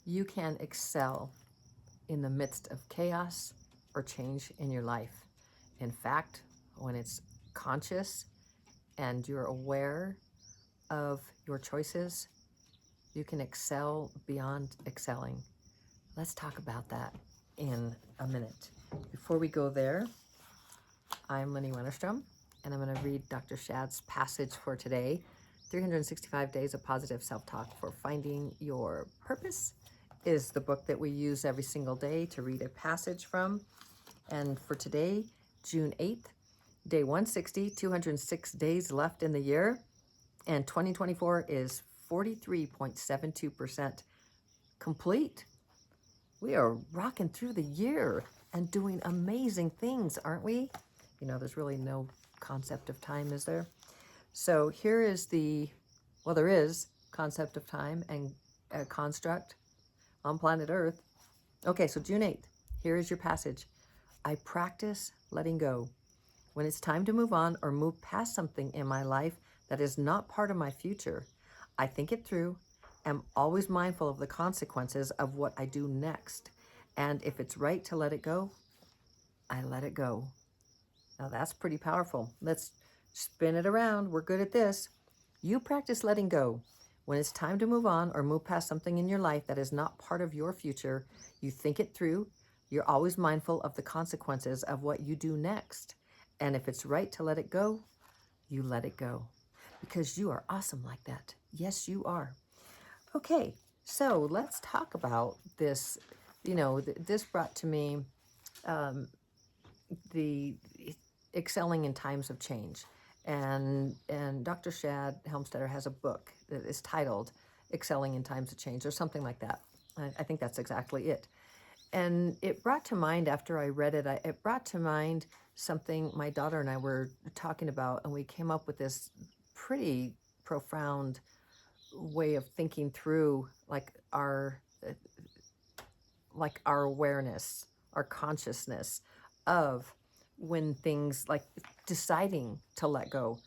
You can excel in the midst of chaos or change in your life. In fact, when it's conscious and you're aware of your choices, you can excel beyond excelling. Let's talk about that in a minute. Before we go there, I'm Lynnie Wennerstrom, and I'm going to read Dr. Shad's passage for today, 365 Days of Positive Self-Talk for Finding Your Purpose is the book that we use every single day to read a passage from. And for today, June 8th, day 160, 206 days left in the year, and 2024 is 43.72% complete. We are rocking through the year and doing amazing things, aren't we? You know, there's really no concept of time, is there? So here is there is concept of time and a construct on planet Earth. Okay, so June 8th, here is your passage. I practice letting go. When it's time to move on or move past something in my life that is not part of my future, I think it through, am always mindful of the consequences of what I do next. And if it's right to let it go, I let it go. Now that's pretty powerful. Let's spin it around. We're good at this. You practice letting go. When it's time to move on or move past something in your life that is not part of your future, you think it through. You're always mindful of the consequences of what you do next. And if it's right to let it go, you let it go. Because you are awesome like that. Yes, you are. Okay, so let's talk about this. You know, this brought to me the excelling in times of change. And Dr. Shad Helmstetter has a book that is titled Excelling in Times of Change or something like that. I think that's exactly it. And it brought to mind, after I read it, it brought to mind something my daughter and I were talking about, and we came up with this pretty profound way of thinking through our awareness, our consciousness of when things like deciding to let go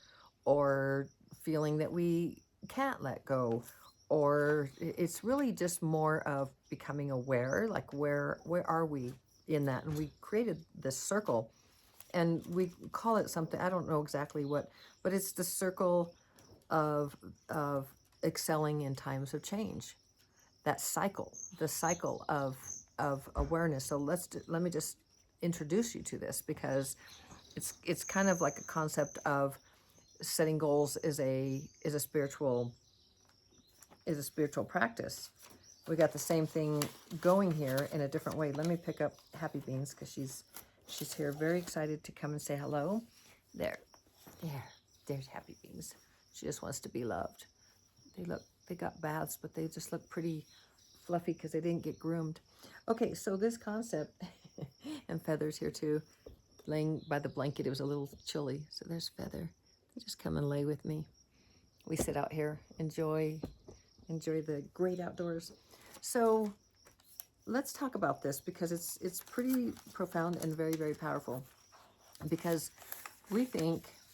or feeling that we can't let go, or it's really just more of becoming aware, like where are we in that. And we created this circle, and we call it something, I don't know exactly what, but it's the circle of excelling in times of change. That cycle, the cycle of awareness. So let me just introduce you to this, because it's kind of like a concept of setting goals is a spiritual practice. We got the same thing going here in a different way. Let me pick up Happy Beans, because she's here, very excited to come and say hello. There's Happy Beans. She just wants to be loved. They got baths, but they just look pretty fluffy because they didn't get groomed. Okay, so this concept, and Feather's here too, laying by the blanket. It was a little chilly, so there's Feather. They just come and lay with me. We sit out here, enjoy the great outdoors. So let's talk about this, because it's pretty profound and very, very powerful. Because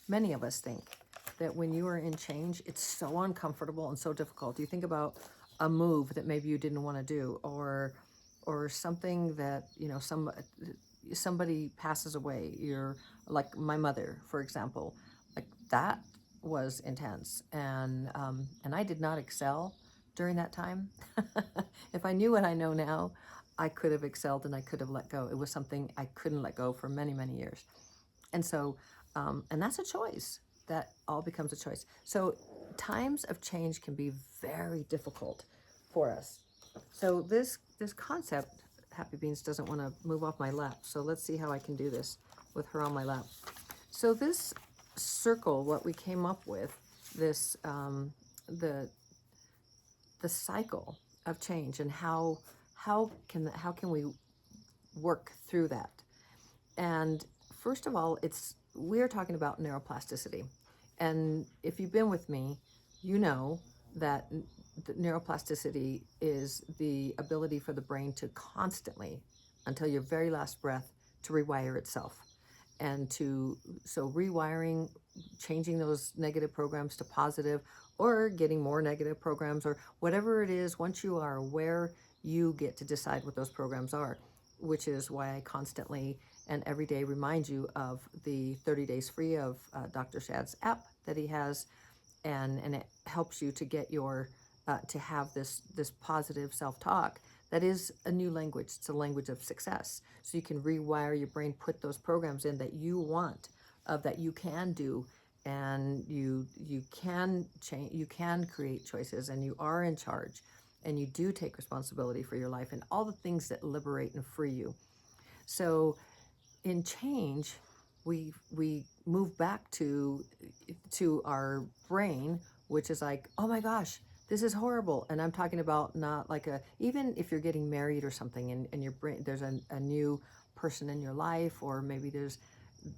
many of us think that when you are in change, it's so uncomfortable and so difficult. You think about a move that maybe you didn't want to do, or something that, you know, somebody passes away. You're like my mother, for example. Like that was intense, and I did not excel during that time. If I knew what I know now, I could have excelled and I could have let go. It was something I couldn't let go for many, many years. And so, and that's a choice. That all becomes a choice. So times of change can be very difficult for us. So this concept, Happy Beans doesn't want to move off my lap. So let's see how I can do this with her on my lap. So this circle, what we came up with, this the cycle of change, and how can we work through that. And first of all, we're talking about neuroplasticity. And if you've been with me, you know that neuroplasticity is the ability for the brain to constantly, until your very last breath, to rewire itself. And so rewiring, changing those negative programs to positive, or getting more negative programs, or whatever it is, once you are aware, You get to decide what those programs are, which is why I constantly and every day remind you of the 30 days free of Dr. Shad's app that he has, and it helps you to get your to have this positive self-talk that is a new language. It's a language of success, so you can rewire your brain, put those programs in that you want, of that you can do, and you can change, you can create choices, and you are in charge, and you do take responsibility for your life and all the things that liberate and free you. So in change, we move back to our brain, which is like, oh my gosh, this is horrible. And I'm talking about not like even if you're getting married or something, and your brain, there's a new person in your life, or maybe there's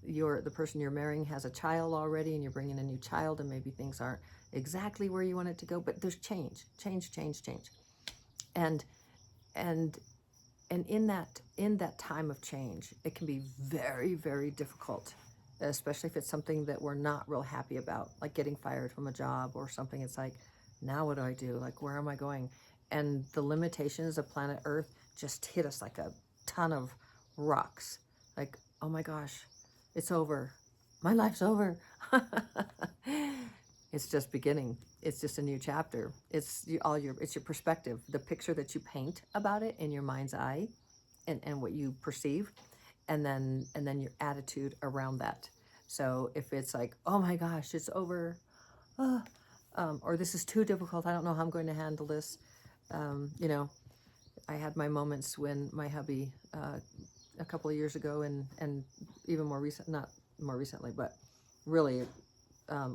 the person you're marrying has a child already, and you're bringing a new child, and maybe things aren't exactly where you want it to go, but there's change. And and and in that time of change, it can be very, very difficult, especially if it's something that we're not real happy about, like getting fired from a job or something. It's like, now what do I do? Like, where am I going? And the limitations of planet Earth just hit us like a ton of rocks. Like, oh my gosh, it's over. My life's over. It's just beginning. It's just a new chapter. It's your perspective, the picture that you paint about it in your mind's eye, and what you perceive, and then your attitude around that. So if it's like, oh my gosh, it's over, or this is too difficult, I don't know how I'm going to handle this. You know, I had my moments when my hubby, a couple of years ago, and even more recent, not more recently, but really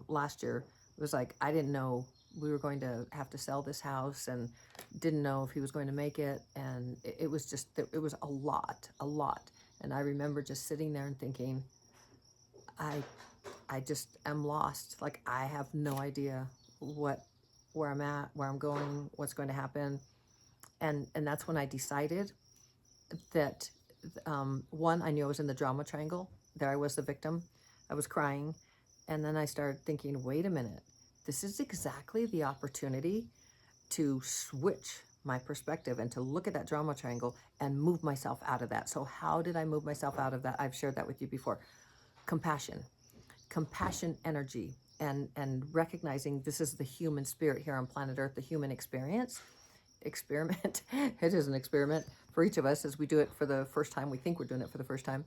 last year, it was like, I didn't know we were going to have to sell this house, and didn't know if he was going to make it. And it was just, it was a lot. And I remember just sitting there and thinking, I just am lost. Like, I have no idea where I'm at, where I'm going, what's going to happen. And that's when I decided that, one, I knew I was in the drama triangle. There I was, the victim. I was crying. And then I started thinking, wait a minute, this is exactly the opportunity to switch my perspective and to look at that drama triangle and move myself out of that. So how did I move myself out of that? I've shared that with you before. Compassion energy, and recognizing this is the human spirit here on planet Earth, the human experiment. It is an experiment for each of us as we do it for the first time. We think we're doing it for the first time.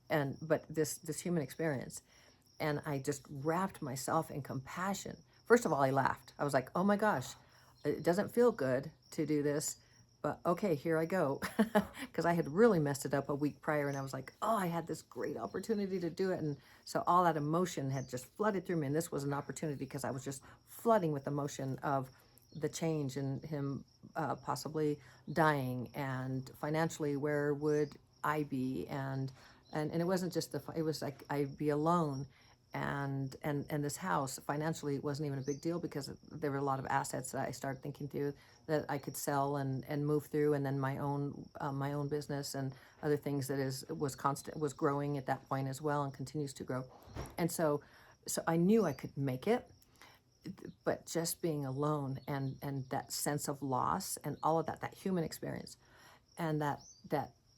But this human experience. And I just wrapped myself in compassion. First of all, I laughed. I was like, oh my gosh, it doesn't feel good to do this, but okay, here I go. Because I had really messed it up a week prior, and I was like, oh, I had this great opportunity to do it. And so all that emotion had just flooded through me, and this was an opportunity because I was just flooding with emotion of the change, and him possibly dying, and financially, where would I be? And it wasn't just it was like I'd be alone. And this house financially wasn't even a big deal, because there were a lot of assets that I started thinking through that I could sell and move through, and then my own business and other things that was growing at that point as well, and continues to grow. And so I knew I could make it, but just being alone, and that sense of loss, and all of that human experience, and that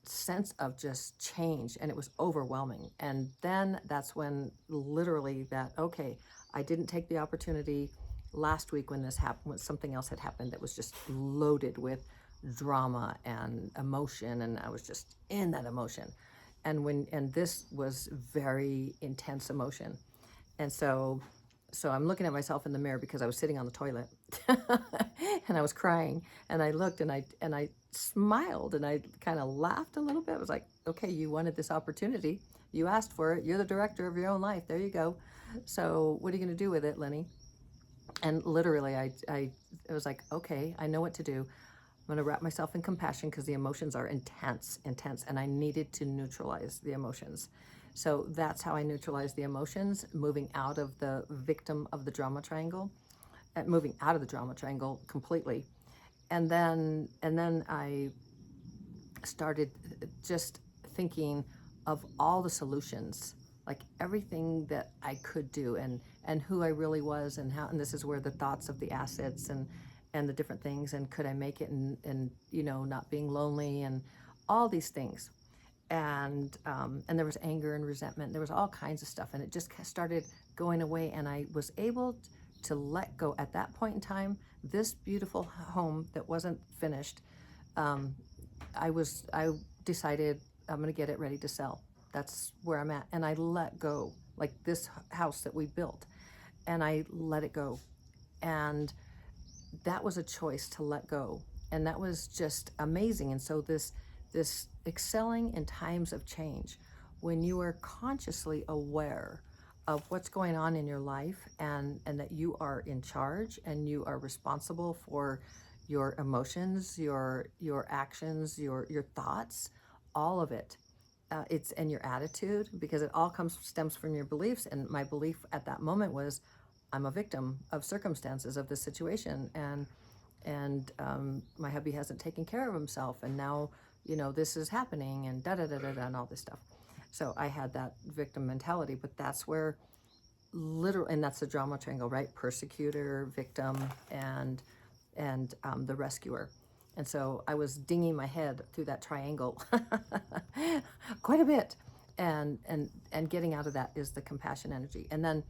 sense of just change, and it was overwhelming. And then that's when literally that, okay, I didn't take the opportunity last week when this happened, when something else had happened that was just loaded with drama and emotion, and I was just in that emotion. And this was very intense emotion. And so I'm looking at myself in the mirror, because I was sitting on the toilet and I was crying, and I looked, and I smiled, and I kind of laughed a little bit. I was like, okay, you wanted this opportunity. You asked for it. You're the director of your own life. There you go. So what are you going to do with it, Lynnie? And literally, I was like, okay, I know what to do. I'm going to wrap myself in compassion, because the emotions are intense, and I needed to neutralize the emotions. So that's how I neutralized the emotions, moving out of the victim of the drama triangle, moving out of the drama triangle completely. And then I started just thinking of all the solutions, like everything that I could do, and who I really was, and how, and this is where the thoughts of the assets, and the different things, and could I make it, and you know, not being lonely, and all these things. And there was anger and resentment. There was all kinds of stuff, and it just started going away. And I was able to let go at that point in time. This beautiful home that wasn't finished, um, I decided I'm going to get it ready to sell. That's where I'm at, and I let go. Like this house that we built, and I let it go, and that was a choice to let go, and that was just amazing. And so this excelling in times of change, when you are consciously aware of what's going on in your life, and that you are in charge and you are responsible for your emotions, your actions, your thoughts, all of it. It's and your attitude, because it all stems from your beliefs. And my belief at that moment was, I'm a victim of circumstances of this situation, and my hubby hasn't taken care of himself, and now, you know, this is happening, and da da da da da, and all this stuff. So I had that victim mentality, but that's where and that's the drama triangle, right? Persecutor, victim, and the rescuer. And so I was dinging my head through that triangle quite a bit, and getting out of that is the compassion energy. And then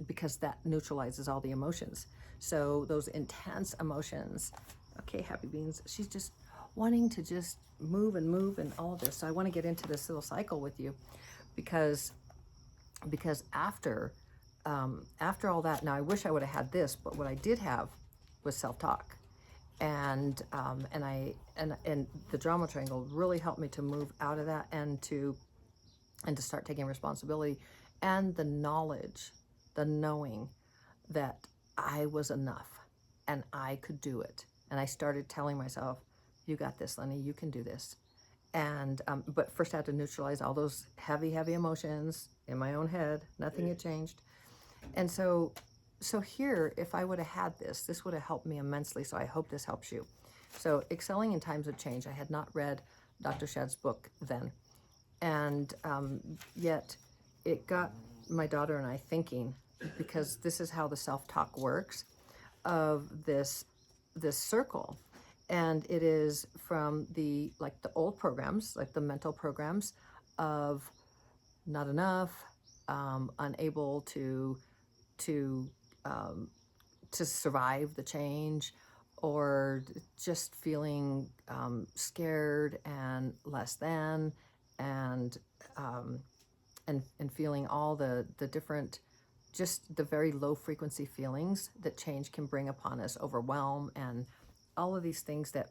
because that neutralizes all the emotions. So those intense emotions, okay, happy beans, she's just wanting to just move and all of this. So I want to get into this little cycle with you, because after all that, now I wish I would have had this, but what I did have was self-talk. And the drama triangle really helped me to move out of that, and to start taking responsibility, and the knowledge, the knowing that I was enough and I could do it. And I started telling myself, you got this, Lynnie, you can do this. And but first I had to neutralize all those heavy emotions in my own head. Nothing had changed. And so here, if I would have had this would have helped me immensely. So I hope this helps you. So excelling in times of change. I had not read Dr. Shad's book then, and yet it got my daughter and I thinking, because this is how the self-talk works, of this circle. And it is from the old programs, like the mental programs of not enough, unable to survive the change, or just feeling scared and less than, and feeling all the different, just the very low frequency feelings that change can bring upon us, overwhelm, and all of these things that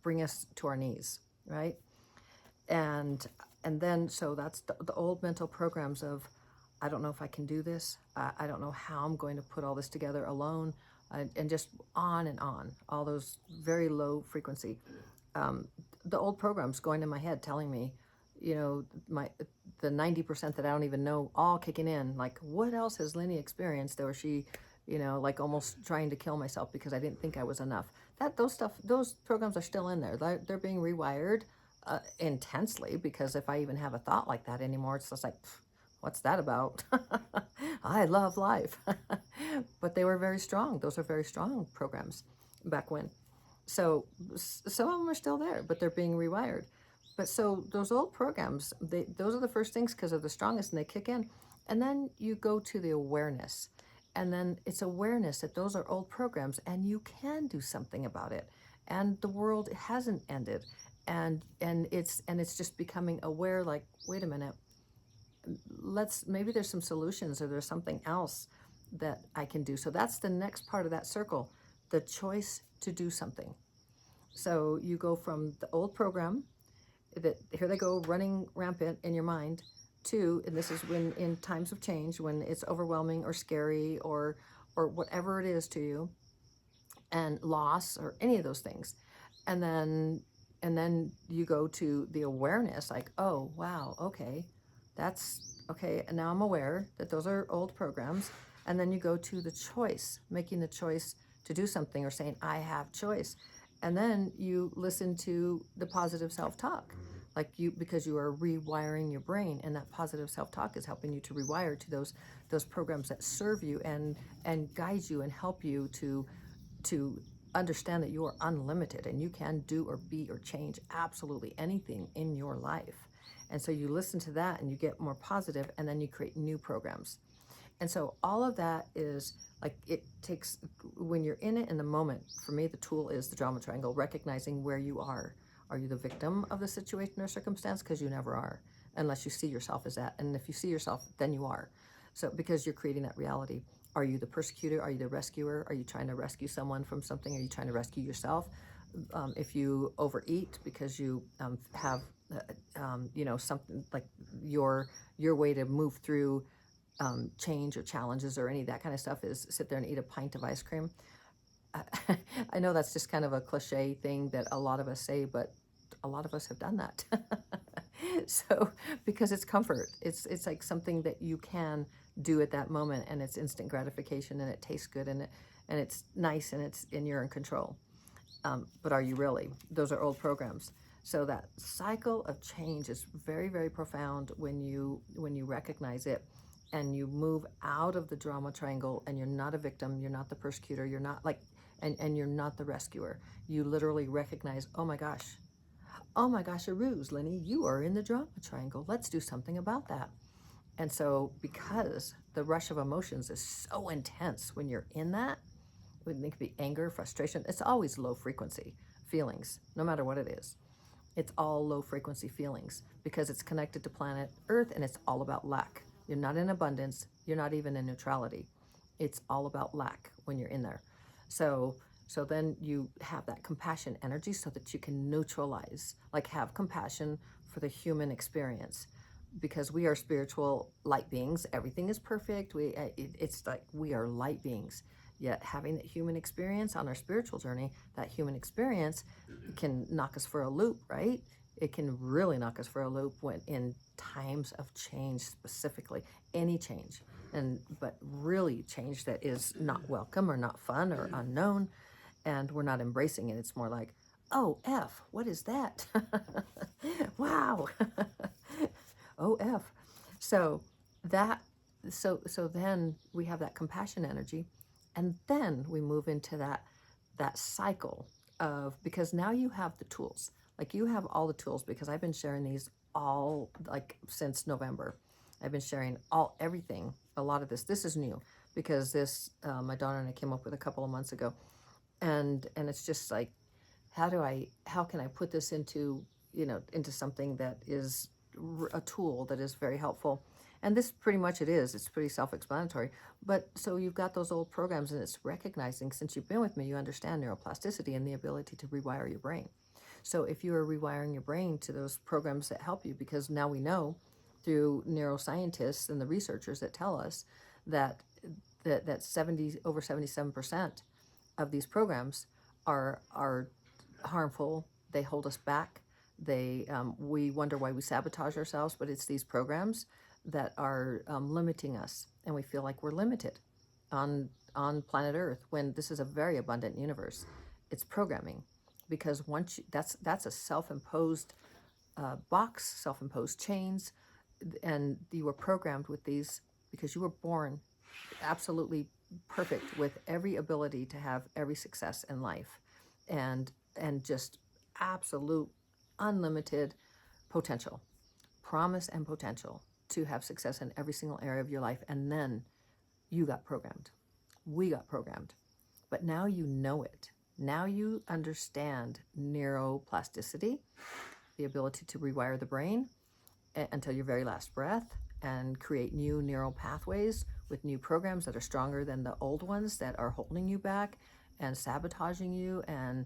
bring us to our knees, right? And then, so that's the old mental programs of, I don't know if I can do this. I don't know how I'm going to put all this together alone, and just on and on. All those very low frequency, the old programs going in my head telling me, you know, the 90% that I don't even know, all kicking in. Like, what else has Lynnie experienced? Or she, you know, like almost trying to kill myself because I didn't think I was enough. Those programs are still in there. They're being rewired intensely, because if I even have a thought like that anymore, it's just like, what's that about? I love life. But they were very strong. Those are very strong programs back when. So some of them are still there, but they're being rewired. But so those old programs, those are the first things, because they're the strongest, and they kick in. And then you go to the awareness. And then it's awareness that those are old programs, and you can do something about it. And the world hasn't ended. And it's just becoming aware, like, wait a minute, maybe there's some solutions, or there's something else that I can do. So that's the next part of that circle, the choice to do something. So you go from the old program, that here they go running rampant in your mind, to, and this is when, in times of change, when it's overwhelming or scary, or whatever it is to you, and loss, or any of those things. And then you go to the awareness, like, oh wow, okay, that's okay, and now I'm aware that those are old programs. And then you go to the choice, making the choice to do something, or saying, I have choice. And then you listen to the positive self-talk, because you are rewiring your brain, and that positive self-talk is helping you to rewire to those programs that serve you, and guide you, and help you to understand that you are unlimited and you can do or be or change absolutely anything in your life. And so you listen to that and you get more positive, and then you create new programs. And so all of that is like, it takes, when you're in it in the moment, for me, the tool is the drama triangle, recognizing where you are. Are you the victim of the situation or circumstance? Because you never are, unless you see yourself as that. And if you see yourself, then you are. So because you're creating that reality. Are you the persecutor? Are you the rescuer? Are you trying to rescue someone from something? Are you trying to rescue yourself? If you overeat because you have, something like your way to move through change or challenges or any of that kind of stuff is sit there and eat a pint of ice cream. I know that's just kind of a cliche thing that a lot of us say, but a lot of us have done that. So, because it's comfort, it's like something that you can do at that moment, and it's instant gratification, and it tastes good, and it's nice, and you're in control. But are you really? Those are old programs. So that cycle of change is very, very profound when you recognize it, and you move out of the drama triangle, and you're not a victim, you're not the persecutor, you're not like, and you're not the rescuer. You literally recognize, oh my gosh, a ruse, Lynnie, you are in the drama triangle. Let's do something about that. And so, because the rush of emotions is so intense when you're in that, it could be anger, frustration. It's always low frequency feelings, no matter what it is. It's all low frequency feelings because it's connected to planet Earth, and it's all about lack. You're not in abundance. You're not even in neutrality. It's all about lack when you're in there. So then you have that compassion energy so that you can neutralize, like have compassion for the human experience, because we are spiritual light beings. Everything is perfect. It's like we are light beings. Yet having that human experience on our spiritual journey, that human experience can knock us for a loop, right? It can really knock us for a loop when in times of change, specifically any change, but really change that is not welcome or not fun or unknown, and we're not embracing it. It's more like, oh F, what is that? Wow. Oh F. So that so then we have that compassion energy, and then we move into that cycle of, because now you have the tools. Like, you have all the tools, because I've been sharing these all, like, since November. I've been sharing everything. A lot of this is new, because this my daughter and I came up with a couple of months ago, and it's just like, how can I put this into something that is a tool that is very helpful. And this, pretty much, it's pretty self-explanatory. But so you've got those old programs, and it's recognizing, since you've been with me, you understand neuroplasticity and the ability to rewire your brain. So if you are rewiring your brain to those programs that help you, because now we know through neuroscientists and the researchers that tell us that 77% of these programs are harmful. They hold us back. We wonder why we sabotage ourselves, but it's these programs that are limiting us, and we feel like we're limited on planet Earth, when this is a very abundant universe. It's programming, because that's a self-imposed box, self-imposed chains, and you were programmed with these because you were born absolutely perfect, with every ability to have every success in life, and just absolute unlimited potential, promise and potential to have success in every single area of your life. And then you got programmed. We got programmed. But now you know it. Now you understand neuroplasticity, the ability to rewire the brain until your very last breath, and create new neural pathways with new programs that are stronger than the old ones that are holding you back and sabotaging you, and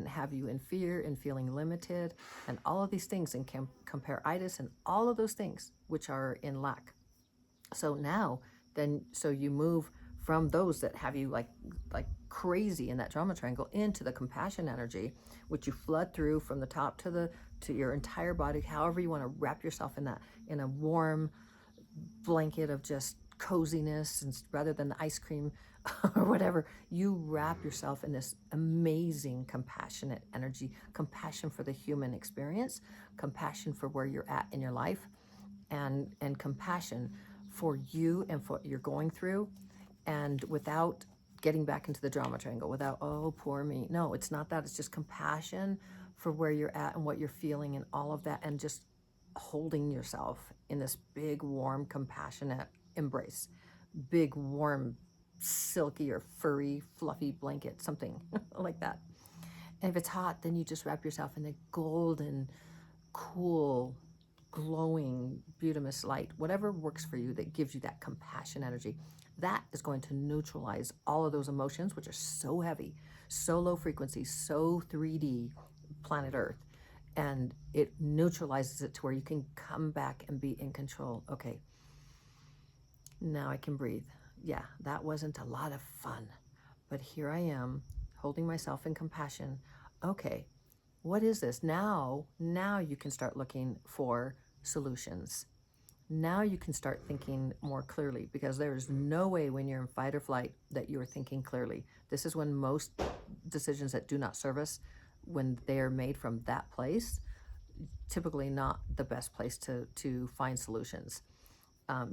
have you in fear and feeling limited, and all of these things, and compare-itis, and all of those things which are in lack. So now, so you move from those that have you like crazy in that drama triangle into the compassion energy, which you flood through from the top to your entire body, however you want to wrap yourself in that, in a warm blanket of just coziness, and rather than the ice cream or whatever, you wrap yourself in this amazing compassionate energy, compassion for the human experience, compassion for where you're at in your life, and compassion for you and for what you're going through, and without getting back into the drama triangle, without, oh, poor me. No, it's not that. It's just compassion for where you're at and what you're feeling and all of that, and just holding yourself in this big, warm, compassionate embrace. Big, warm, silky or furry, fluffy blanket, something like that. And if it's hot, then you just wrap yourself in a golden, cool, glowing, beautimous light, whatever works for you that gives you that compassion energy. That is going to neutralize all of those emotions, which are so heavy, so low frequency, so 3D, planet Earth. And it neutralizes it to where you can come back and be in control. Okay, now I can breathe. Yeah, that wasn't a lot of fun, but here I am holding myself in compassion. Okay, what is this? Now you can start looking for solutions. Now you can start thinking more clearly, because there is no way when you're in fight or flight that you are thinking clearly. This is when most decisions that do not serve us, when they are made from that place, typically not the best place to find solutions,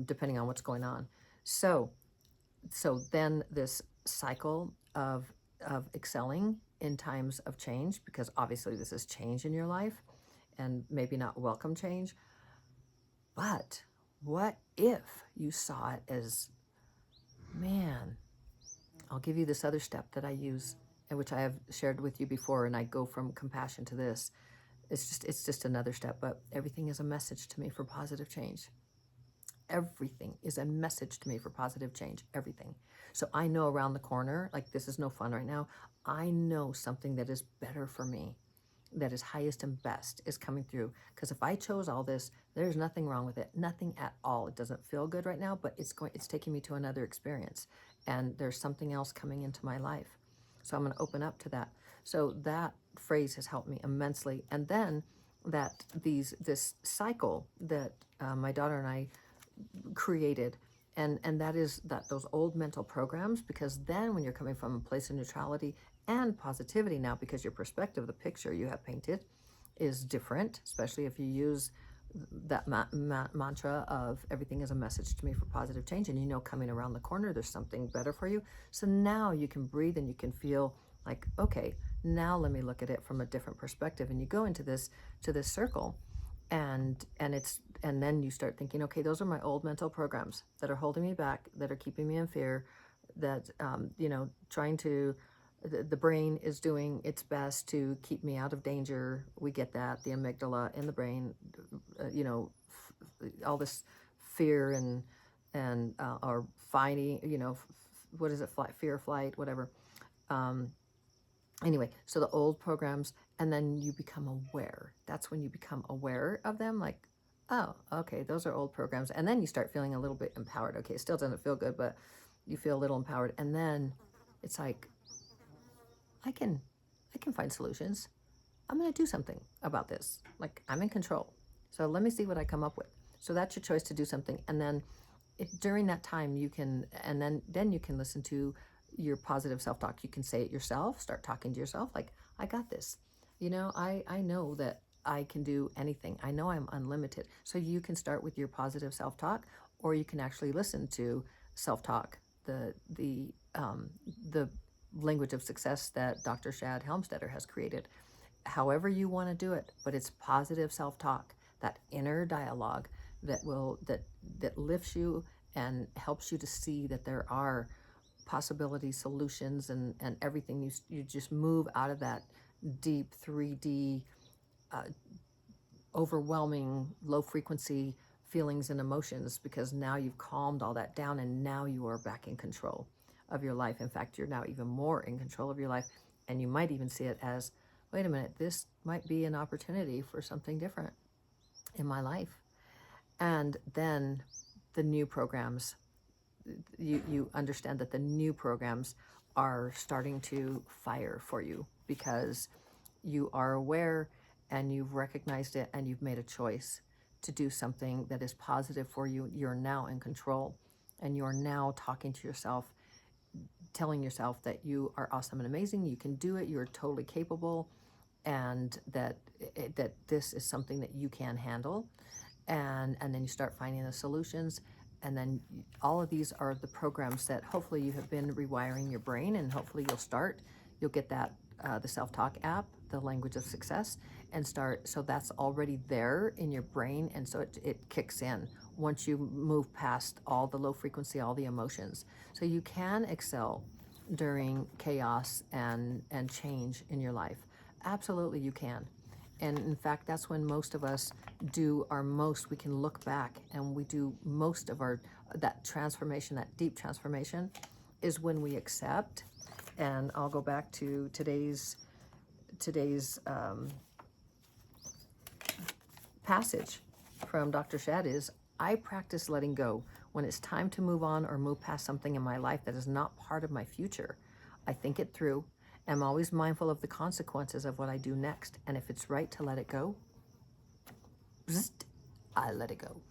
depending on what's going on. So then this cycle of excelling in times of change, because obviously this is change in your life, and maybe not welcome change, but what if you saw it as, man, I'll give you this other step that I use, and which I have shared with you before, and I go from compassion to this. It's just another step, but everything is a message to me for positive change. Everything is a message to me for positive change. Everything. So I know around the corner, like, this is no fun right now. I know something that is better for me, that is highest and best, is coming through. Because if I chose all this, there's nothing wrong with it. Nothing at all. It doesn't feel good right now, but it's taking me to another experience. And there's something else coming into my life. So I'm going to open up to that. So that phrase has helped me immensely. And then this cycle that my daughter and I created, and that is that those old mental programs, because then when you're coming from a place of neutrality and positivity now, because your perspective, the picture you have painted, is different, especially if you use that mantra of everything is a message to me for positive change, and coming around the corner there's something better for you. So now you can breathe and you can feel like, okay, now let me look at it from a different perspective, and you go into this circle, and then you start thinking, okay, those are my old mental programs that are holding me back, that are keeping me in fear, that trying to, the brain is doing its best to keep me out of danger. We get that, the amygdala in the brain, all this fear and or fighting, what is it, fear, flight, whatever. Anyway, so the old programs, and then you become aware. That's when you become aware of them, like, oh, okay, those are old programs. And then you start feeling a little bit empowered. Okay, it still doesn't feel good, but you feel a little empowered. And then it's like, I can find solutions. I'm going to do something about this. Like, I'm in control. So let me see what I come up with. So that's your choice to do something. And then during that time, you can, and then you can listen to your positive self-talk. You can say it yourself, start talking to yourself like, I got this. I know that I can do anything. I know I'm unlimited. So you can start with your positive self-talk, or you can actually listen to self-talk, the language of success that Dr. Shad Helmstetter has created. However you want to do it, but it's positive self-talk, that inner dialogue that lifts you and helps you to see that there are possibilities, solutions, and everything. You just move out of that deep 3D, overwhelming, low frequency feelings and emotions, because now you've calmed all that down, and now you are back in control of your life. In fact, you're now even more in control of your life, and you might even see it as, wait a minute, this might be an opportunity for something different in my life. And then the new programs, you understand that the new programs are starting to fire for you, because you are aware and you've recognized it, and you've made a choice to do something that is positive for you. You're now in control, and you're now talking to yourself, telling yourself that you are awesome and amazing, you can do it, you're totally capable, and that this is something that you can handle. And then you start finding the solutions, and then all of these are the programs that hopefully you have been rewiring your brain, and hopefully you'll get that, the self-talk app, the language of success, and start. So that's already there in your brain. And so it kicks in once you move past all the low frequency, all the emotions. So you can excel during chaos and change in your life. Absolutely, you can. And in fact, that's when most of us do our most. We can look back and we do most of our, that transformation, that deep transformation is when we accept. And I'll go back to today's passage from Dr. Shad is, I practice letting go. When it's time to move on or move past something in my life that is not part of my future, I think it through. I'm always mindful of the consequences of what I do next. And if it's right to let it go, bzzzt, I let it go.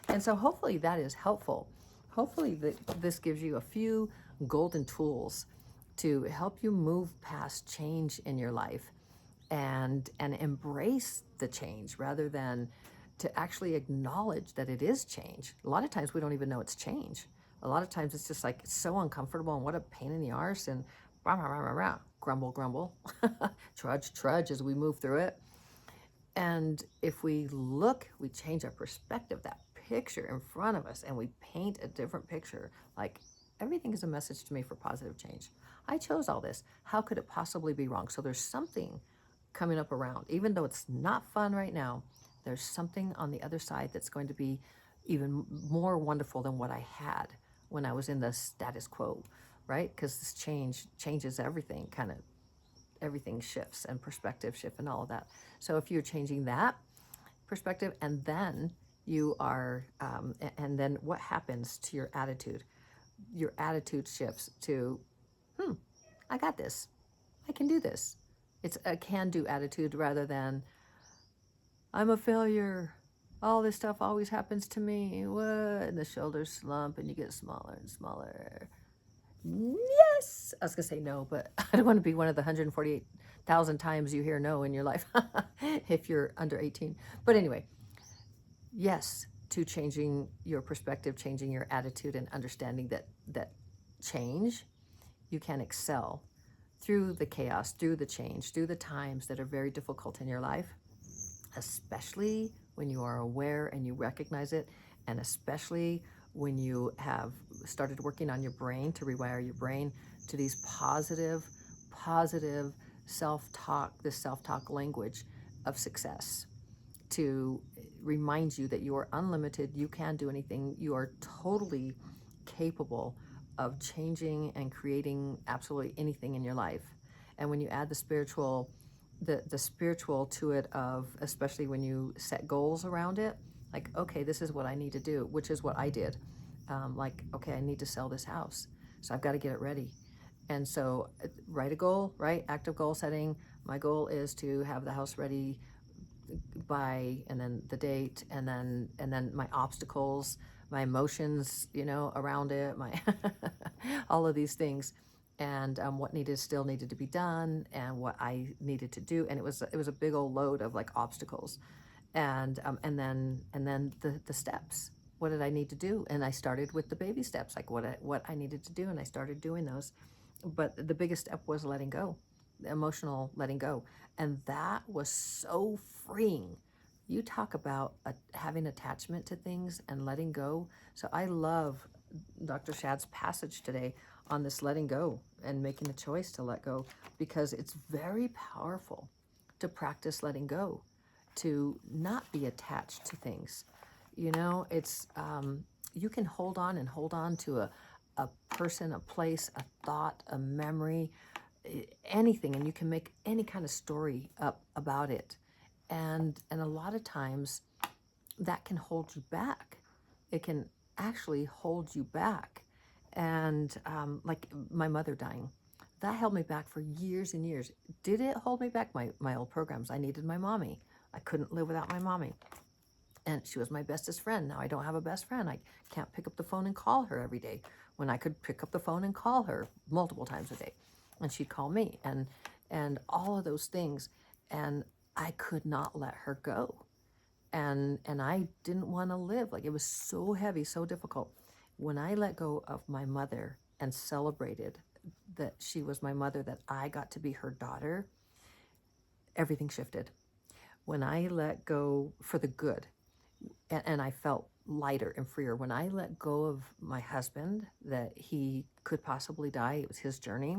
And so hopefully that is helpful. Hopefully this gives you a few golden tools to help you move past change in your life and embrace the change rather than to actually acknowledge that it is change. A lot of times we don't even know it's change. A lot of times it's just like, it's so uncomfortable and what a pain in the arse, and rah, rah, rah, rah, rah, grumble, grumble, trudge, trudge as we move through it. And if we look, we change our perspective, that picture in front of us, and we paint a different picture, like everything is a message to me for positive change. I chose all this. How could it possibly be wrong? So there's something coming up around. Even though it's not fun right now, there's something on the other side that's going to be even more wonderful than what I had when I was in the status quo, right? Because this change changes everything, kind of everything shifts and perspective shift and all of that. So if you're changing that perspective, and then you are, and then what happens to your attitude? Your attitude shifts to, I got this. I can do this. It's a can-do attitude rather than, I'm a failure. All this stuff always happens to me. What? And the shoulders slump and you get smaller and smaller. Yes! I was going to say no, but I don't want to be one of the 148,000 times you hear no in your life if you're under 18. But anyway, yes to changing your perspective, changing your attitude, and understanding that change, you can excel through the chaos, through the change, through the times that are very difficult in your life, especially when you are aware and you recognize it, and especially when you have started working on your brain to rewire your brain to these positive self-talk, this self-talk language of success, to remind you that you are unlimited, you can do anything, you are totally capable of changing and creating absolutely anything in your life. And when you add the spiritual to it, of especially when you set goals around it, like, okay, this is what I need to do, which is what I did. Like, okay, I need to sell this house, so I've got to get it ready. And so write a goal, right? Active goal setting. My goal is to have the house ready by, and then the date, and then my obstacles, my emotions, around it, my all of these things, and what still needed to be done, and what I needed to do. And it was a big old load of like obstacles, and then the steps. What did I need to do? And I started with the baby steps, like what I needed to do, and I started doing those. But the biggest step was letting go, the emotional letting go. And that was so freeing. You talk about having attachment to things and letting go. So I love Dr. Shad's passage today on this letting go and making the choice to let go, because it's very powerful to practice letting go, to not be attached to things. It's, you can hold on to a person, a place, a thought, a memory, anything, and you can make any kind of story up about it. And a lot of times that can hold you back. It can actually hold you back. And like my mother dying, that held me back for years and years. Did it hold me back? My old programs. I needed my mommy. I couldn't live without my mommy. And she was my bestest friend. Now I don't have a best friend. I can't pick up the phone and call her every day when I could pick up the phone and call her multiple times a day. And she'd call me, and all of those things. And I could not let her go. and I didn't want to live. Like, it was so heavy, so difficult. When I let go of my mother and celebrated that she was my mother, that I got to be her daughter, everything shifted. When I let go for the good, and I felt lighter and freer. When I let go of my husband, that he could possibly die, it was his journey.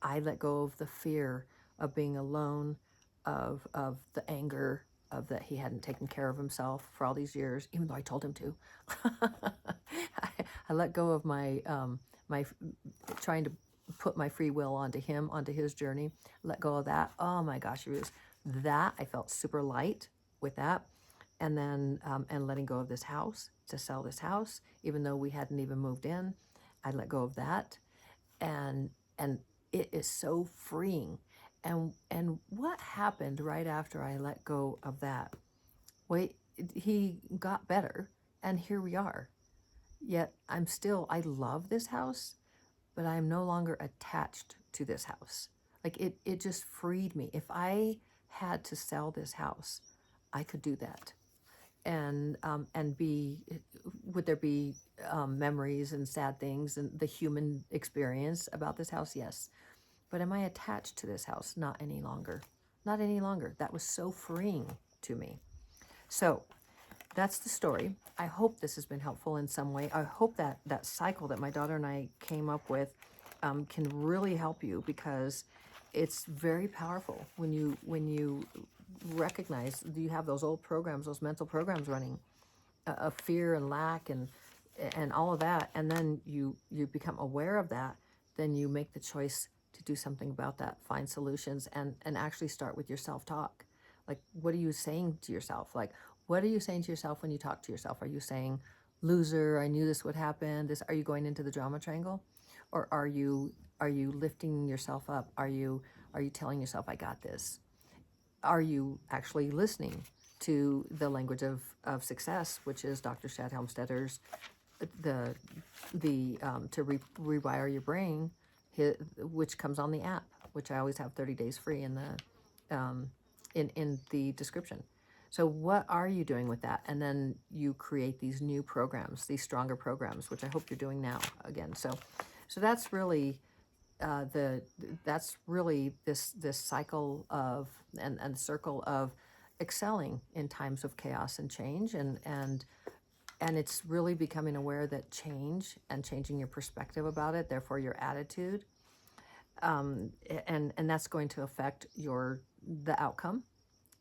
I let go of the fear of being alone, of the anger of that he hadn't taken care of himself for all these years, even though I told him to. I let go of my trying to put my free will onto him, onto his journey. Let go of that. Oh my gosh, it was that. I felt super light with that. And then and letting go of this house, to sell this house, even though we hadn't even moved in. I let go of that, and it is so freeing. And what happened right after I let go of that? Wait, he got better, and here we are. Yet I love this house, but I'm no longer attached to this house. Like, it just freed me. If I had to sell this house, I could do that. And be, would there be memories and sad things and the human experience about this house? Yes. But am I attached to this house? Not any longer. Not any longer. That was so freeing to me. So that's the story. I hope this has been helpful in some way. I hope that that cycle that my daughter and I came up with can really help you, because it's very powerful when you recognize you have those old programs, those mental programs running, of fear and lack and all of that, and then you become aware of that. Then you make the choice to do something about that, find solutions, and actually start with your self-talk. Like, what are you saying to yourself? Like, what are you saying to yourself when you talk to yourself? Are you saying, loser, I knew this would happen? This, are you going into the drama triangle? Or are you lifting yourself up? Are you telling yourself, I got this? Are you actually listening to the language of success, which is Dr. Shad Helmstedter's the rewire your brain, which comes on the app, which I always have 30 days free in the description. So what are you doing with that? And then you create these new programs, these stronger programs, which I hope you're doing now again. So that's really that's really this cycle of and circle of excelling in times of chaos and change, and it's really becoming aware that change and changing your perspective about it, therefore your attitude, and that's going to affect the outcome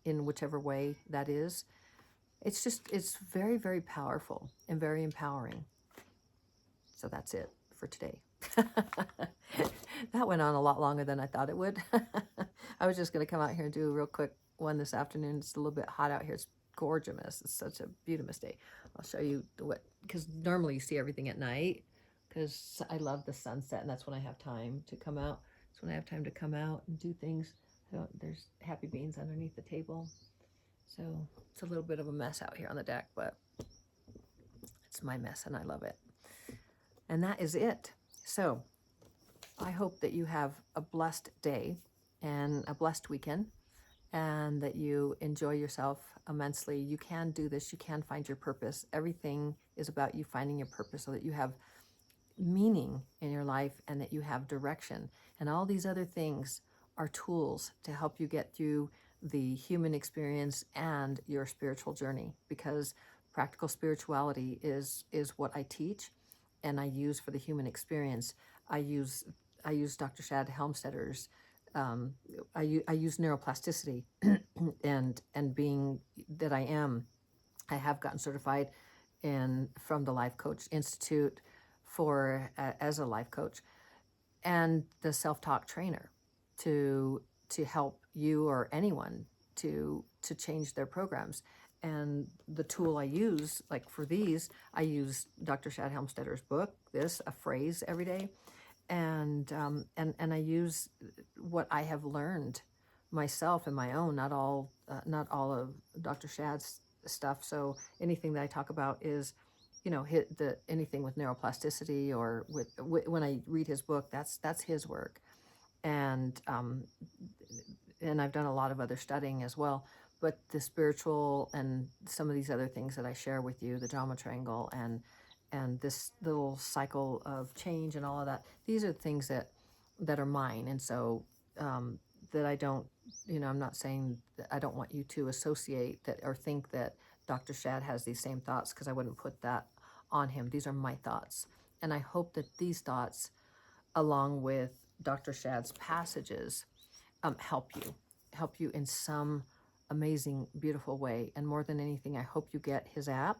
in whichever way that is. It's very, very powerful and very empowering. So that's it for today. That went on a lot longer than I thought it would. I was just going to come out here and do a real quick one this afternoon. It's a little bit hot out here. It's gorgeous. It's such a beautiful day. I'll show you because normally you see everything at night, because I love the sunset, and that's when I have time to come out. It's when I have time to come out and do things. There's happy beans underneath the table. So it's a little bit of a mess out here on the deck, but it's my mess and I love it. And that is it. So I hope that you have a blessed day and a blessed weekend, and that you enjoy yourself immensely. You can do this. You can find your purpose. Everything is about you finding your purpose, so that you have meaning in your life and that you have direction. And all these other things are tools to help you get through the human experience and your spiritual journey, because practical spirituality is what I teach and I use for the human experience. I use Dr. Shad Helmstedter's I use neuroplasticity and being that I am, I have gotten certified from the Life Coach Institute as a life coach, and the self-talk trainer to help you or anyone to change their programs. And the tool I use, like for these, I use Dr. Shad Helmstedter's book, a phrase every day, and I use what I have learned myself in my own, not all of Dr. Shad's stuff. So anything that I talk about is, anything with neuroplasticity or when I read his book, that's his work, and I've done a lot of other studying as well. but the spiritual and some of these other things that I share with you, the drama triangle and this little cycle of change and all of that, these are things that are mine. And so that I don't, I'm not saying that I don't want you to associate that or think that Dr. Shad has these same thoughts, because I wouldn't put that on him. These are my thoughts. And I hope that these thoughts, along with Dr. Shad's passages, help you in some amazing, beautiful way. And more than anything, I hope you get his app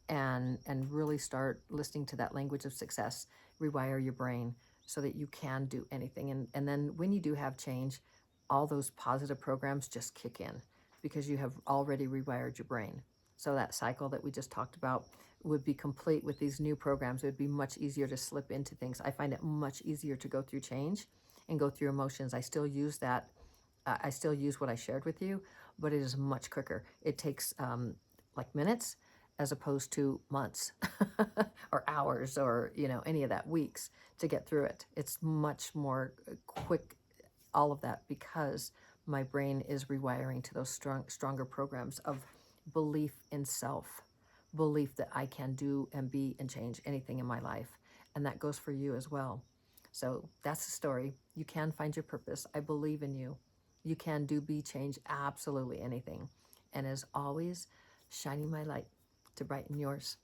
and really start listening to that language of success, rewire your brain so that you can do anything. And then when you do have change, all those positive programs just kick in because you have already rewired your brain. So that cycle that we just talked about would be complete with these new programs. It would be much easier to slip into things. I find it much easier to go through change and go through emotions. I still use that. I still use what I shared with you, but it is much quicker. It takes like minutes as opposed to months or hours or, any of that, weeks to get through it. It's much more quick, all of that, because my brain is rewiring to those stronger programs of belief in self, belief that I can do and be and change anything in my life. And that goes for you as well. So that's the story. You can find your purpose. I believe in you. You can do, be, change absolutely anything. And as always, shining my light to brighten yours.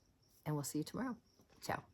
And we'll see you tomorrow. Ciao.